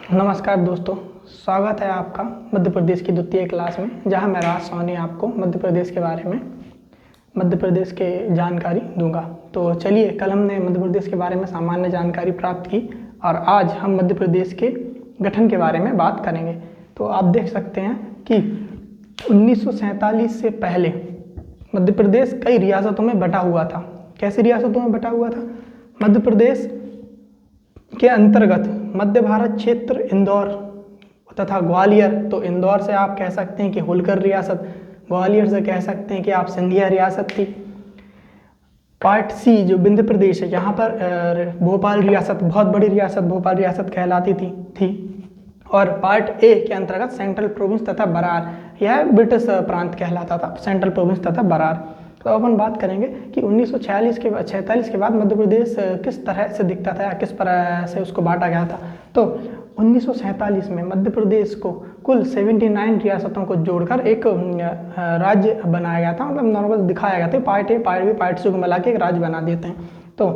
नमस्कार दोस्तों, स्वागत है आपका मध्य प्रदेश की द्वितीय क्लास में, जहां मैं राज सोनी आपको मध्य प्रदेश के बारे में मध्य प्रदेश के जानकारी दूंगा। तो चलिए, कल हमने मध्य प्रदेश के बारे में सामान्य जानकारी प्राप्त की और आज हम मध्य प्रदेश के गठन के बारे में बात करेंगे। तो आप देख सकते हैं कि 1947 से पहले मध्य प्रदेश कई रियासतों में बटा हुआ था। कैसी रियासतों में बटा हुआ था? मध्य प्रदेश के अंतर्गत मध्य भारत क्षेत्र, इंदौर तथा ग्वालियर। तो इंदौर से आप कह सकते हैं कि होलकर रियासत, ग्वालियर से कह सकते हैं कि आप सिंधिया रियासत थी। पार्ट सी जो विंध्य प्रदेश है, यहाँ पर भोपाल रियासत, बहुत बड़ी रियासत भोपाल रियासत कहलाती थी। और पार्ट ए के अंतर्गत सेंट्रल प्रोविंस तथा बरार, यह ब्रिटिश प्रांत कहलाता था, सेंट्रल प्रोविंस तथा बरार। तो अपन बात करेंगे कि 1946 के बाद मध्य प्रदेश किस तरह से दिखता था या किस तरह से उसको बांटा गया था। तो 1947 में मध्य प्रदेश को कुल 79 रियासतों को जोड़कर एक राज्य बनाया गया था, मतलब नॉर्मल दिखाया गया था। Part A, part B, part C को मिला के एक राज्य बना देते हैं। तो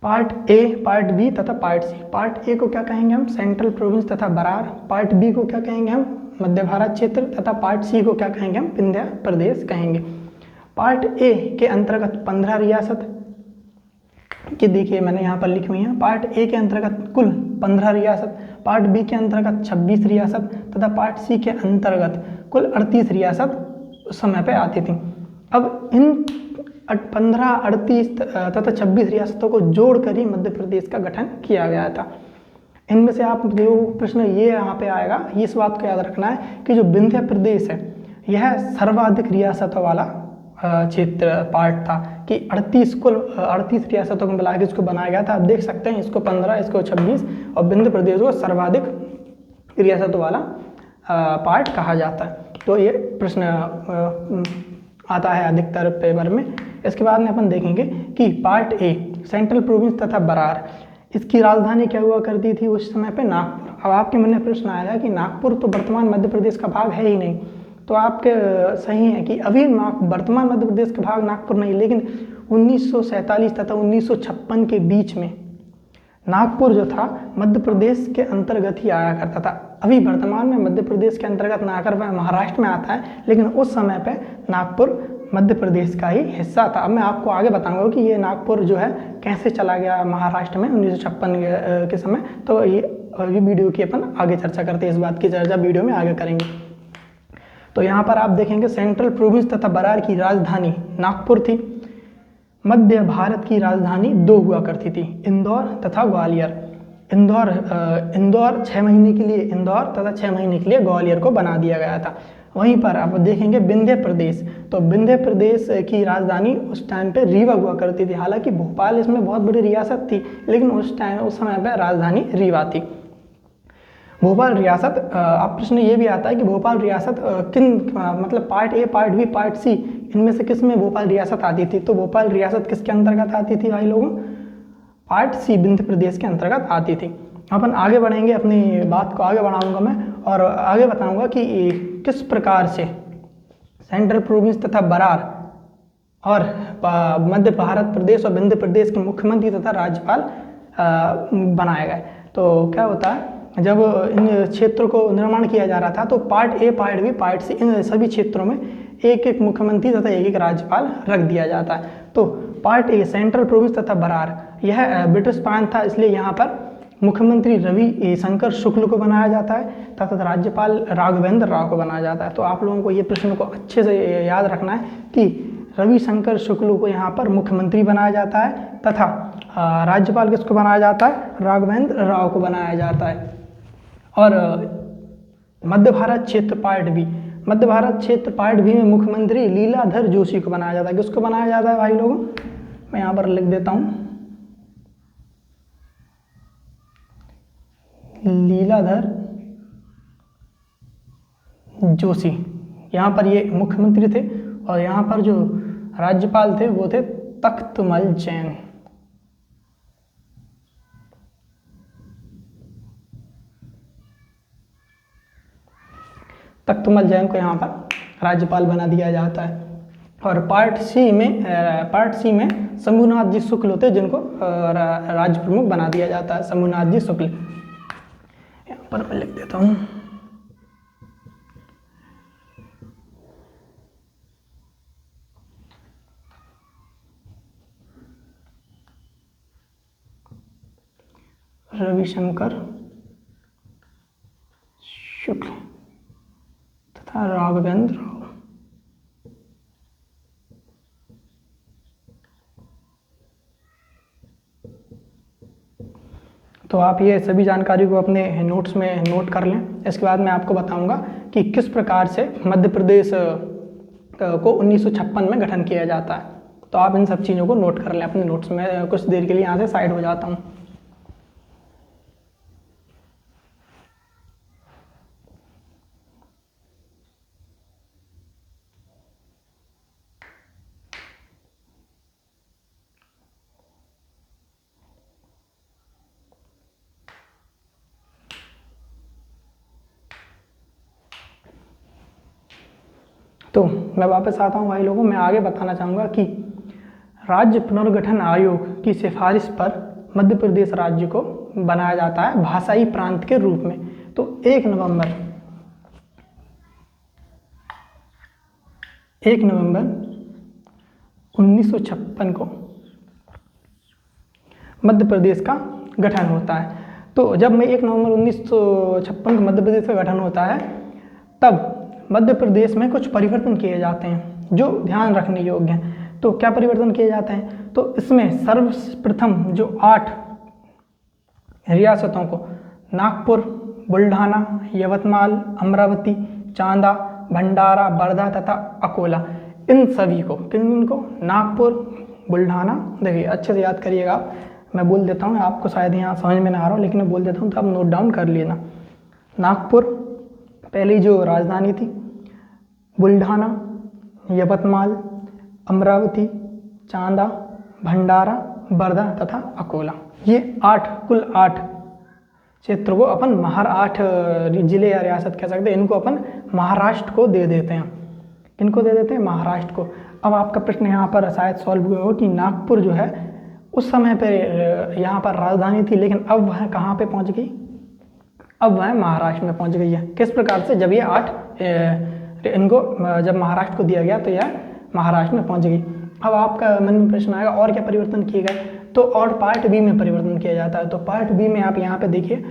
पार्ट ए, पार्ट बी तथा पार्ट सी। पार्ट ए को क्या कहेंगे हम? सेंट्रल प्रोविंस तथा बरार। पार्ट बी को क्या कहेंगे हम? मध्य भारत क्षेत्र। तथा पार्ट सी को क्या कहेंगे हम? विंध्य प्रदेश कहेंगे। पार्ट ए के अंतर्गत 15 रियासत की, देखिए मैंने यहाँ पर लिखी हुई है। पार्ट ए के अंतर्गत कुल 15 रियासत, पार्ट बी के अंतर्गत 26 रियासत तथा पार्ट सी के अंतर्गत कुल 38 रियासत उस समय पे आती थी। अब इन 15, 38 तथा 26 रियासतों को जोड़कर ही मध्य प्रदेश का गठन किया गया था। इनमें से आप जो प्रश्न ये यहाँ पे आएगा, इस बात को याद रखना है कि जो विंध्य प्रदेश है यह सर्वाधिक रियासतों वाला क्षेत्र पार्ट था, कि 38 रियासतों को मिला के इसको बनाया गया था। आप देख सकते हैं, इसको 15, इसको 26 और विंध्य प्रदेश को सर्वाधिक रियासतों वाला पार्ट कहा जाता है। तो ये प्रश्न आता है अधिकतर पेपर में। इसके बाद में अपन देखेंगे कि पार्ट ए सेंट्रल प्रोविंस तथा बरार, इसकी राजधानी क्या हुआ करती थी उस समय पे? नागपुर। अब आपके मन में प्रश्न आएगा कि नागपुर तो वर्तमान मध्य प्रदेश का भाग है ही नहीं। तो आपके सही है कि अभी वर्तमान मध्य प्रदेश का भाग नागपुर नहीं, लेकिन 1947 तथा 1956 के बीच में नागपुर जो था मध्य प्रदेश के अंतर्गत ही आया करता था। अभी वर्तमान में मध्य प्रदेश के अंतर्गत ना आकर वह महाराष्ट्र में आता है, लेकिन उस समय पे नागपुर मध्य प्रदेश का ही हिस्सा था। अब मैं आपको आगे बताऊंगा कि ये नागपुर जो है कैसे चला गया महाराष्ट्र में 1956 के समय। तो ये वीडियो की अपन आगे चर्चा करते हैं, इस बात की चर्चा वीडियो में आगे करेंगे। तो यहाँ पर आप देखेंगे इंद्र प्रोविंस तथा बरार की राजधानी नागपुर थी। मध्य भारत की राजधानी दो हुआ करती थी, इंदौर तथा ग्वालियर। इंदौर 6 महीने के लिए इंदौर तथा 6 महीने के लिए ग्वालियर को बना दिया गया था। वहीं पर आप देखेंगे विंध्य प्रदेश, तो विंध्य प्रदेश की राजधानी उस टाइम पे रीवा हुआ करती थी। हालांकि भोपाल इसमें बहुत बड़ी रियासत थी, लेकिन उस समय पे राजधानी रीवा थी। भोपाल रियासत, अब प्रश्न ये भी आता है कि भोपाल रियासत किन मतलब part A, part B, part C, इनमें से किस में भोपाल रियासत आती थी? तो भोपाल रियासत किसके अंतर्गत आती थी भाई लोगों? पार्ट सी विंध्य प्रदेश के अंतर्गत आती थी। अपन आगे बढ़ेंगे, अपनी बात को आगे बढ़ाऊंगा मैं और आगे बताऊंगा कि किस प्रकार से सेंट्रल प्रोविंस तथा बरार और मध्य भारत प्रदेश और विंध्य प्रदेश के मुख्यमंत्री तथा राज्यपाल बनाए गए। तो क्या होता है, जब इन क्षेत्रों को निर्माण किया जा रहा था तो part A, part B, part C, इन सभी क्षेत्रों में एक एक मुख्यमंत्री तथा एक एक राज्यपाल रख दिया जाता है। तो पार्ट ए सेंट्रल प्रोविंस तथा बरार, यह ब्रिटिश प्रांत था, इसलिए यहाँ पर मुख्यमंत्री रवि शंकर शुक्ल को बनाया जाता है तथा राज्यपाल राघवेंद्र राव को बनाया जाता है। तो आप लोगों को ये प्रश्न को अच्छे से याद रखना है कि रविशंकर शुक्ल को यहाँ पर मुख्यमंत्री बनाया जाता है तथा राज्यपाल किसको बनाया जाता है? राघवेंद्र राव को बनाया जाता है। और मध्य भारत क्षेत्र पार्ट बी, मध्य भारत क्षेत्र पार्ट बी में मुख्यमंत्री लीलाधर जोशी को बनाया जाता है। किसको बनाया जाता है भाई लोगों? मैं यहाँ पर लिख देता हूँ, लीलाधर जोशी। यहाँ पर ये मुख्यमंत्री थे और यहाँ पर जो राज्यपाल थे वो थे तख्तमल जैन। तख्तमल जैन को यहाँ पर राज्यपाल बना दिया जाता है। और पार्ट सी में शंभुनाथ जी शुक्ल होते हैं, जिनको राज्य प्रमुख बना दिया जाता है, शंभुनाथ जी शुक्ल। पर मैं लिख देता हूँ। रविशंकर शुक्ल तथा राघवेंद्र राव। तो आप ये सभी जानकारी को अपने नोट्स में नोट कर लें। इसके बाद मैं आपको बताऊंगा कि किस प्रकार से मध्य प्रदेश को 1956 में गठन किया जाता है। तो आप इन सब चीज़ों को नोट कर लें अपने नोट्स में। कुछ देर के लिए यहाँ से साइड हो जाता हूँ। तो मैं वापस आता हूँ भाई लोगों। मैं आगे बताना चाहूँगा कि राज्य पुनर्गठन आयोग की सिफारिश पर मध्य प्रदेश राज्य को बनाया जाता है भाषाई प्रांत के रूप में। तो 1 नवंबर 1956 को मध्य प्रदेश का गठन होता है। तो जब मैं 1 नवंबर 1956 को मध्य प्रदेश का गठन होता है, तब मध्य प्रदेश में कुछ परिवर्तन किए जाते हैं जो ध्यान रखने योग्य हैं। तो क्या परिवर्तन किए जाते हैं? तो इसमें सर्वप्रथम जो 8 रियासतों को नागपुर, बुल्ढाना, यवतमाल, अमरावती, चांदा, भंडारा, वर्धा तथा अकोला, इन सभी को किनको नागपुर, बुल्ढाना, देखिए अच्छे से याद करिएगा आप। मैं बोल देता हूँ, आपको शायद यहाँ समझ में ना आ रहा हो लेकिन मैं बोल देता हूँ तो आप नोट डाउन कर लेना। नागपुर पहली जो राजधानी थी, बुल्ढाना, यवतमाल, अमरावती, चांदा, भंडारा, वर्धा तथा अकोला, ये कुल 8 क्षेत्र को अपन 8 जिले या रियासत कह सकते हैं, इनको अपन महाराष्ट्र को दे देते हैं। किनको दे देते हैं? महाराष्ट्र को। अब आपका प्रश्न यहाँ पर शायद सॉल्व हुआ हो कि नागपुर जो है उस समय पर यहाँ पर राजधानी थी, लेकिन अब वह कहाँ पे पहुँच गई? अब वह महाराष्ट्र में पहुंच गई है। किस प्रकार से? जब ये 8 इनको जब महाराष्ट्र को दिया गया तो यह महाराष्ट्र में पहुंच गई। अब आपका मन में प्रश्न आएगा और क्या परिवर्तन किए गए? तो और पार्ट बी में परिवर्तन किया जाता है। तो पार्ट बी में आप यहाँ पे देखिए,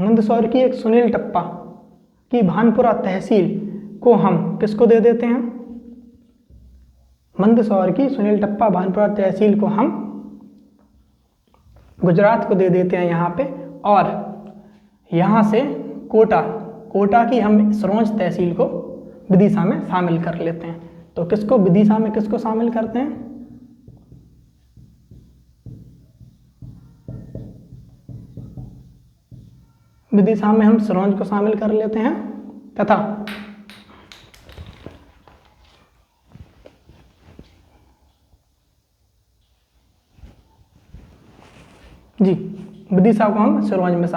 मंदसौर की एक सुनील टप्पा की भानपुरा तहसील को हम किसको दे देते हैं? मंदसौर की सुनील टप्पा भानपुरा तहसील को हम गुजरात को दे देते हैं यहाँ पे। और यहाँ से कोटा की हम सिरोंज तहसील को विदिशा में शामिल कर लेते हैं। तो किसको विदिशा में किसको शामिल करते हैं? विदिशा में हम सिरोंज को शामिल कर लेते हैं तथा जी विदिशा को हम सिरोंज में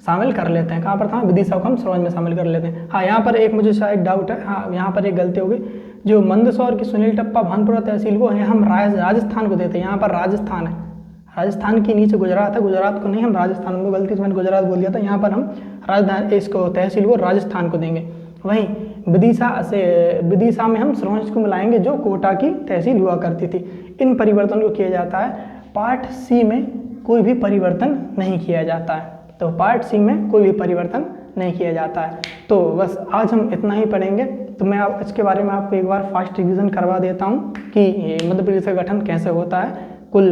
शामिल कर लेते हैं। कहाँ पर था? विदिशा को हम सिरोंज में शामिल कर लेते हैं। हाँ, यहाँ पर एक मुझे शायद डाउट है। हाँ, यहाँ पर एक गलती हो गई। जो मंदसौर की सुनील टप्पा भानपुरा तहसील को है हम राजस्थान को देते हैं। यहाँ पर राजस्थान है, राजस्थान के नीचे गुजरात है, गुजरात को नहीं, हम राजस्थान को, गलती से मैंने गुजरात बोल दिया था। यहाँ पर हम राजधानी इसको तहसील को राजस्थान को देंगे। वहीं विदिशा में हम सिरोंज को मिलाएंगे जो कोटा की तहसील हुआ करती थी। इन परिवर्तन को किया जाता है। पार्ट सी में कोई भी परिवर्तन नहीं किया जाता है। तो पार्ट सी में कोई भी परिवर्तन नहीं किया जाता है। तो बस आज हम इतना ही पढ़ेंगे। तो मैं इसके बारे में आपको एक बार फास्ट रिवीजन करवा देता हूँ कि मध्य प्रदेश का गठन कैसे होता है। कुल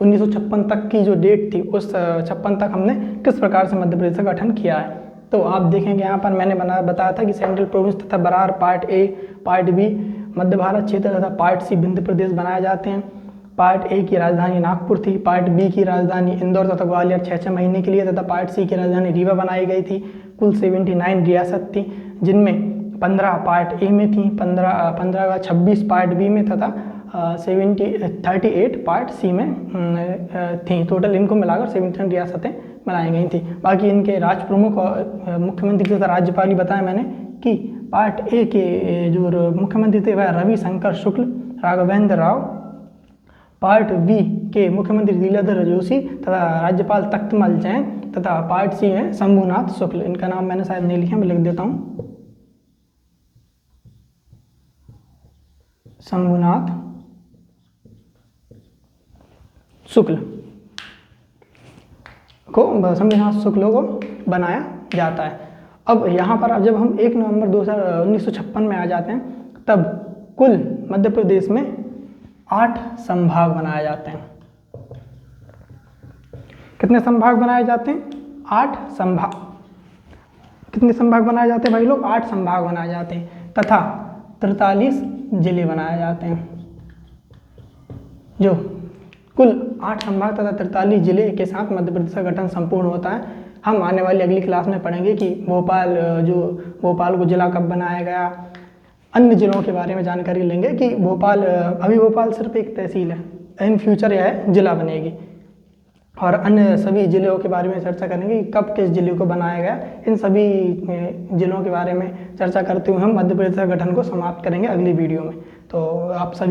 1956 तक की जो डेट थी, उस 56 तक हमने किस प्रकार से मध्य प्रदेश का गठन किया है। तो आप देखेंगे यहाँ पर मैंने बताया था कि सेंट्रल प्रोविंस तथा Berar part A, part B Madhya Bharat क्षेत्र तथा पार्ट सी विंध्य प्रदेश बनाए जाते हैं। पार्ट ए की राजधानी नागपुर थी, पार्ट बी की राजधानी इंदौर तथा ग्वालियर 6 महीने के लिए तथा पार्ट सी की राजधानी रीवा बनाई गई थी। कुल 79 रियासत थी, जिनमें 15 पार्ट ए में थी, 26 पार्ट बी में तथा 38 पार्ट सी में थी। टोटल इनको मिलाकर 79 रियासतें बनाई गई थी। बाकी इनके राज प्रमुख और मुख्यमंत्री तथा राज्यपाल ही बताया मैंने कि पार्ट ए के जो मुख्यमंत्री थे वह रविशंकर शुक्ल, राघवेंद्र राव पार्ट बी के मुख्यमंत्री लीलाधर जोशी तथा राज्यपाल तख्तमल जैन तथा पार्ट सी में शंभुनाथ शुक्ल। इनका नाम मैंने शायद नहीं लिखा, मैं लिख देता हूँ, शंभुनाथ शुक्ल को, शंभुनाथ शुक्ल को बनाया जाता है। अब यहाँ पर जब हम 1 नवंबर 1956 में आ जाते हैं, तब कुल मध्य प्रदेश में 8 संभाग बनाए जाते हैं। कितने संभाग बनाए जाते हैं? 8 संभाग। कितने संभाग बनाए जाते हैं भाई लोग? 8 संभाग बनाए जाते हैं तथा 43 जिले बनाए जाते हैं। जो कुल 8 संभाग तथा 43 जिले के साथ मध्य प्रदेश का गठन संपूर्ण होता है। हम आने वाली अगली क्लास में पढ़ेंगे कि भोपाल को जिला कब बनाया गया, अन्य जिलों के बारे में जानकारी लेंगे कि अभी भोपाल सिर्फ एक तहसील है, इन फ्यूचर यह जिला बनेगी, और अन्य सभी जिलों के बारे में चर्चा करेंगे कि कब किस जिले को बनाया गया। इन सभी जिलों के बारे में चर्चा करते हुए हम मध्य प्रदेश का गठन को समाप्त करेंगे अगली वीडियो में। तो आप सभी